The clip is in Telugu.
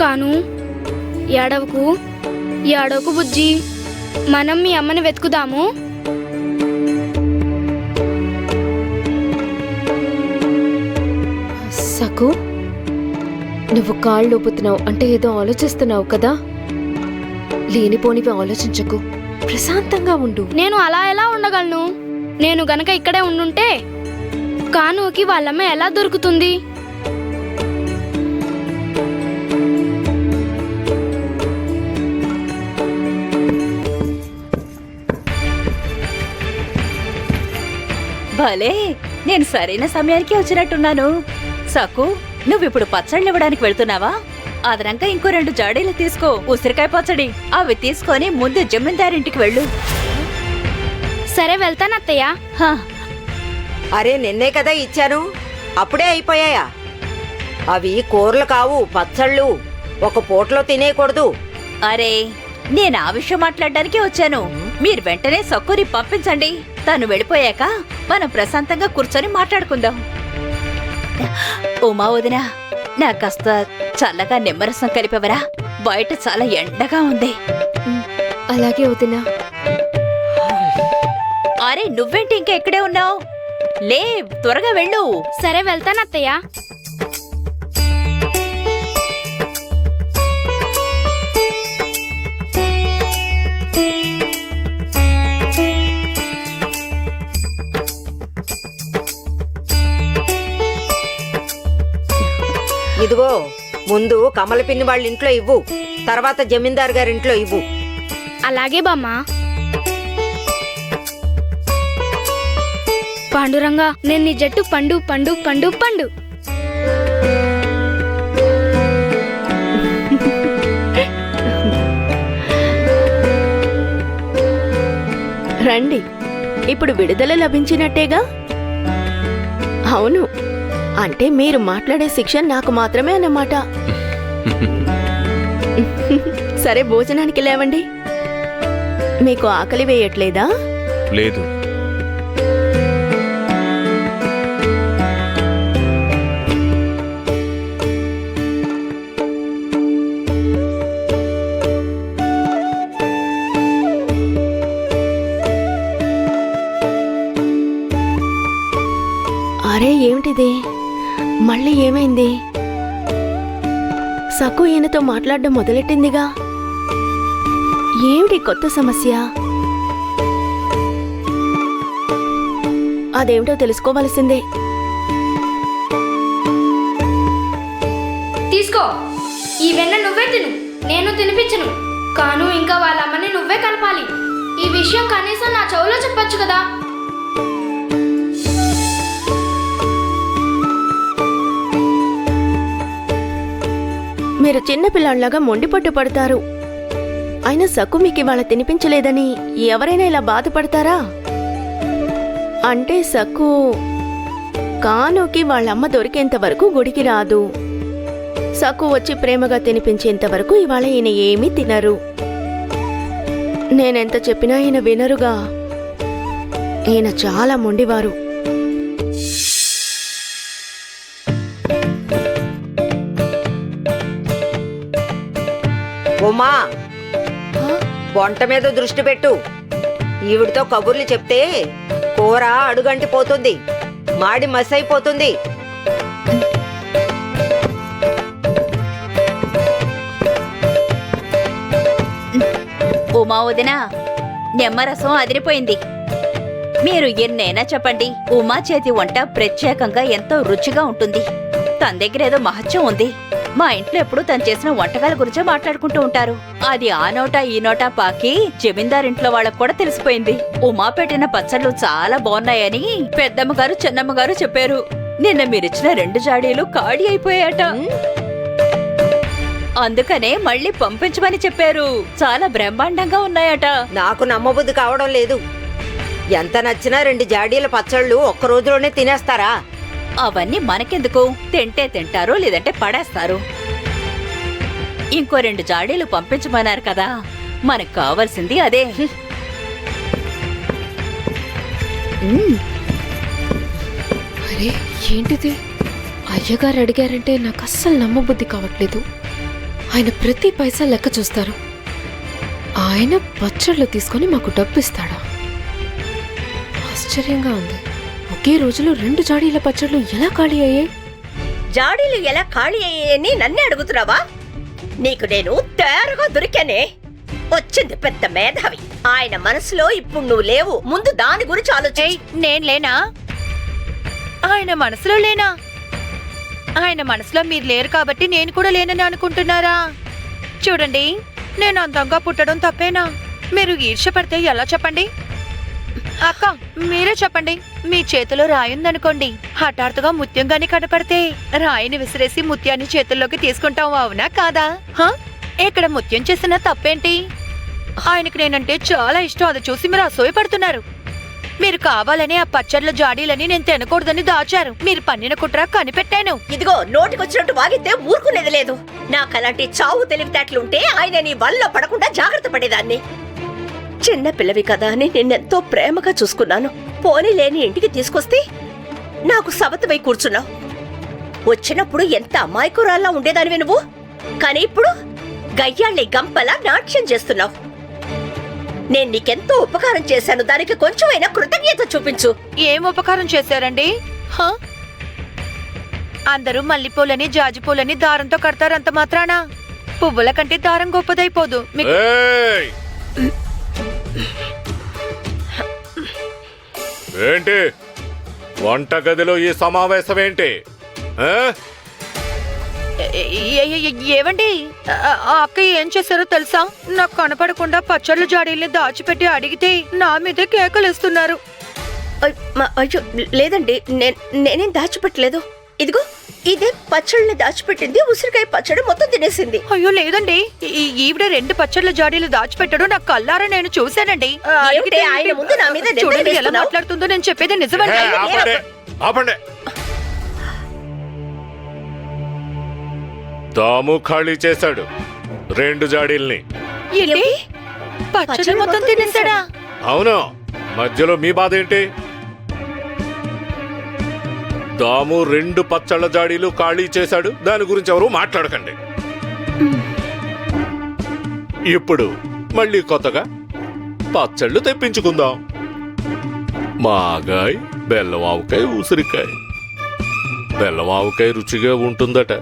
కాను ఏడవకు ఏడవకు బుజ్జి, మనం మీ అమ్మని వెతుకుదాము. సకు, నువ్వు కాళ్ళు ఊపుతున్నావు అంటే ఏదో ఆలోచిస్తున్నావు కదా. లేనిపోనివి ఆలోచించకు, ప్రశాంతంగా ఉండు. నేను అలా ఎలా ఉండగలను? నేను గనక ఇక్కడే ఉండుంటే కానుకి వాళ్ళమ్మ ఎలా దొరుకుతుంది? భలే, నేను సరైన సమయానికి వచ్చినట్టున్నాను. సకు, నువ్విప్పుడు పచ్చళ్ళు ఇవ్వడానికి వెళ్తున్నావా? అదనంగా ఇంకో 2 జాడీలు తీసుకో, ఉసిరికాయ పచ్చడి. అవి తీసుకొని ముందు జమీందారింటికి వెళ్ళు. సరే వెళ్తానత్తయ్య. హా, అరే నిన్నే కదా ఇచ్చాను, అప్పుడే అయిపోయాయా? అవి కూరలు కావు, పచ్చళ్ళు. ఒక పూటలో తినేయకూడదు. అరే, నేను ఆ విషయం మాట్లాడడానికి వచ్చాను. మీరు వెంటనే సక్కుని పంపించండి. తను వెళ్ళిపోయాక మనం ప్రశాంతంగా కూర్చొని మాట్లాడుకుందాం. ఉమా వదినా, నాకు కాస్త చల్లగా నిమ్మరసం కలిపేవరా? బయట చాలా ఎండగా ఉంది. అలాగే వదినా. అరే, నువ్వేంటి ఇంకా ఇక్కడే ఉన్నావు? లే, త్వరగా వెళ్ళు. సరే వెళ్తానత్తయ్య. ఇదిగో, ముందు కమల పిన్ని వాళ్ళ ఇంట్లో ఇవ్వు, తర్వాత జమీందార్ గారింట్లో ఇవ్వు. అలాగే బామ్మ. పాండురంగా, నేను నీ జట్టు పండు పండు పండు పండు. రండి, ఇప్పుడు విడుదల లభించినట్టేగా? అవును, అంటే మీరు మాట్లాడే శిక్ష నాకు మాత్రమే అన్నమాట. సరే, భోజనానికి లేవండి. మీకు ఆకలి వేయట్లేదా? లేదు. అరే, ఏమిటిది? మళ్ళీ ఏమైంది? సకు ఈయనతో మాట్లాడడం మొదలెట్టిందిగా. ఏమిటి కొత్త సమస్య? అదేమిటో తెలుసుకోవలసిందే. తీసుకో, ఈ వెన్న నువ్వే తిను, నేను తినిపించను. కాను ఇంకా వాళ్ళ అమ్మని నువ్వే కలపాలి. ఈ విషయం కనీసం నా చెవులో చెప్పొచ్చు కదా. మీరు చిన్నపిల్లాళ్లాగా మొండిపట్టు పడతారు. అయినా సక్కు మీకు ఇవాళ తినిపించలేదని ఎవరైనా ఇలా బాధపడతారా? అంటే సక్కు కానుకి వాళ్ళమ్మ దొరికేంత వరకు గుడికి రాదు. సక్కు వచ్చి ప్రేమగా తినిపించేంత వరకు ఇవాళ ఈయన ఏమీ తినరు. నేనెంత చెప్పినా ఈయన వినరుగా. ఈయన చాలా మొండివారు. ఉమా, వంట మీద దృష్టి పెట్టు. ఈవిడితో కబుర్లు చెప్తే కూర అడుగంటి పోతుంది, మాడి మసైపోతుంది. ఉమా వదినా, నిమ్మరసం అదిరిపోయింది. మీరు ఎన్నైనా చెప్పండి, ఉమా చేతి వంట ప్రత్యేకంగా ఎంతో రుచిగా ఉంటుంది. తన దగ్గర ఏదో మహత్యం ఉంది. మా ఇంట్లో ఎప్పుడు తను చేసిన వంటకాల గురించే మాట్లాడుకుంటూ ఉంటారు. అది ఆ నోటా ఈ నోటా పాకి జమీందారింట్లో వాళ్ళకు కూడా తెలిసిపోయింది. ఉమా పెట్టిన పచ్చళ్ళు చాలా బాగున్నాయని పెద్దమ్మగారు చిన్నమ్మగారు చెప్పారు. నిన్న మీరిచ్చిన 2 జాడీలు ఖాళీ అయిపోయాట. అందుకనే మళ్ళీ పంపించమని చెప్పారు. చాలా బ్రహ్మాండంగా ఉన్నాయట. నాకు నమ్మబుద్ధి కావడం లేదు. ఎంత నచ్చినా 2 జాడీల పచ్చళ్ళు ఒక్క రోజులోనే తినేస్తారా? అవన్నీ మనకెందుకు? తింటే తింటారు, లేదంటే పడేస్తారు. ఇంకో 2 జాడీలు పంపించమన్నారు కదా, మనకు కావాల్సింది అదే. అరే, ఏంటిది? అయ్యగారు అడిగారంటే నాకు అస్సలు నమ్మబుద్ధి కావట్లేదు. ఆయన ప్రతి పైసా లెక్క చూస్తారు. ఆయన పచ్చళ్ళు తీసుకొని మాకు డబ్బిస్తాడా? ఆశ్చర్యంగా ఉంది. ఒకే రోజులో 2 జాడీల పచ్చళ్ళు ఎలా ఖాళీ అయ్యాయి? జాడీలు ఎలా ఖాళీ అయ్యాయని నన్నే అడుగుతున్నావా? నీకు నేను తేరగా దొరికానే. వచ్చింది పెద్ద మేధావి. ఆయన మనసులో ఇప్పుడు నువ్వు లేవు. ముందు దాని గురించి ఆలోచించు. ఏయ్, నేను లేనా? ఆయన మనసులో లేనా? ఆయన మనసులో మీరు లేరు కాబట్టి నేను కూడా లేనని అనుకుంటున్నారా? చూడండి, నేను అందంగా పుట్టడం తప్పేనా? మీరు ఈర్ష్య పడితే ఎలా చెప్పండి? అక్క, మీరే చెప్పండి. మీ చేతిలో రాయుందనుకోండి, హఠాత్తుగా ముత్యంగాని కనపడితే రాయిని విసిరేసి ముత్యాన్ని చేతుల్లోకి తీసుకుంటాం, అవునా కాదా? ఇక్కడ ముత్యం చేసిన తప్పేంటి? ఆయనకి నేనంటే చాలా ఇష్టం. అది చూసి మీరు అసూయపడుతున్నారు. మీరు కావాలని ఆ పచ్చళ్ళ జాడీలని నేను తినకూడదని దాచారు. మీరు పన్నిన కుట్ర కనిపెట్టాను. ఇదిగో, నోటికొచ్చినట్టు వాగితే ఊరుకునేది లేదు. నాకు అలాంటి చావు తెలివితేటలుంటే ఆయన నీ వల్ల పడకుండా జాగ్రత్త పడేదాన్ని. చిన్న పిల్లవి కదా అని నిన్నెంతో ప్రేమగా చూసుకున్నాను. పోనీ లేని ఇంటికి తీసుకొస్తే నాకు సవతవై కూర్చున్నావు. వచ్చినప్పుడు ఎంత అమాయకురాల్లా ఉండేదానివి నువ్వు. కానీ ఇప్పుడు గయ్యాళ్ళి గంపలా నాట్యం చేస్తున్నావు. నేను నీకెంతో ఉపకారం చేశాను. దానికి కొంచెమైనా కృతజ్ఞత చూపించు. ఏం ఉపకారం చేశారండి? అందరూ మల్లిపూలని జాజిపూలని దారంతో కడతారంత మాత్రాన పువ్వుల కంటే దారం గొప్పదైపోదు. ఏంటి వంటగదిలో ఈ సమావేశం ఏంటి? ఏవండి, ఆ అక్కయ్య ఏం చేశారో తెలుసా? నాకు కనపడకుండా పచ్చళ్ళ జాడీల్ని దాచిపెట్టి అడిగితే నా మీదే కేకలేస్తున్నారు. అయ్యో లేదండి, నేనేం దాచిపెట్టలేదు. ఇదిగో, ఇదే పచ్చళ్ళని దాచిపెట్టింది. ఉసిరికాయ పచ్చడి మొత్తం తినేసింది. అయ్యో లేదండి, ఈవిడ 2 పచ్చళ్ళ జాడీలు దాచిపెట్టడం నాకు కల్లారా నేను చూశానండి. ఏమిటి ఆయన ముందు నా మీద నిందలు చూడండి ఎలా వేస్తున్నావు? మాట్లాడుతుందో. నేను చెప్పేది నిజమండి. ఆపండి. దాము ఖాళీ చేశాడు 2 జాడీల్ని. ఏంటి? పచ్చడి మొత్తం తినేసాడా? అవును, మధ్యలో మీ బాధ ఏంటి? దాము 2 పచ్చళ్ళ జాడీలు ఖాళీ చేశాడు. దాని గురించి ఎవరు మాట్లాడకండి. ఇప్పుడు మళ్ళీ కొత్తగా పచ్చళ్ళు తెప్పించుకుందాం. మాగాయ్, బెల్లం ఆవకాయ, ఉసిరికాయ. బెల్లం ఆవకాయ రుచిగా ఉంటుందట.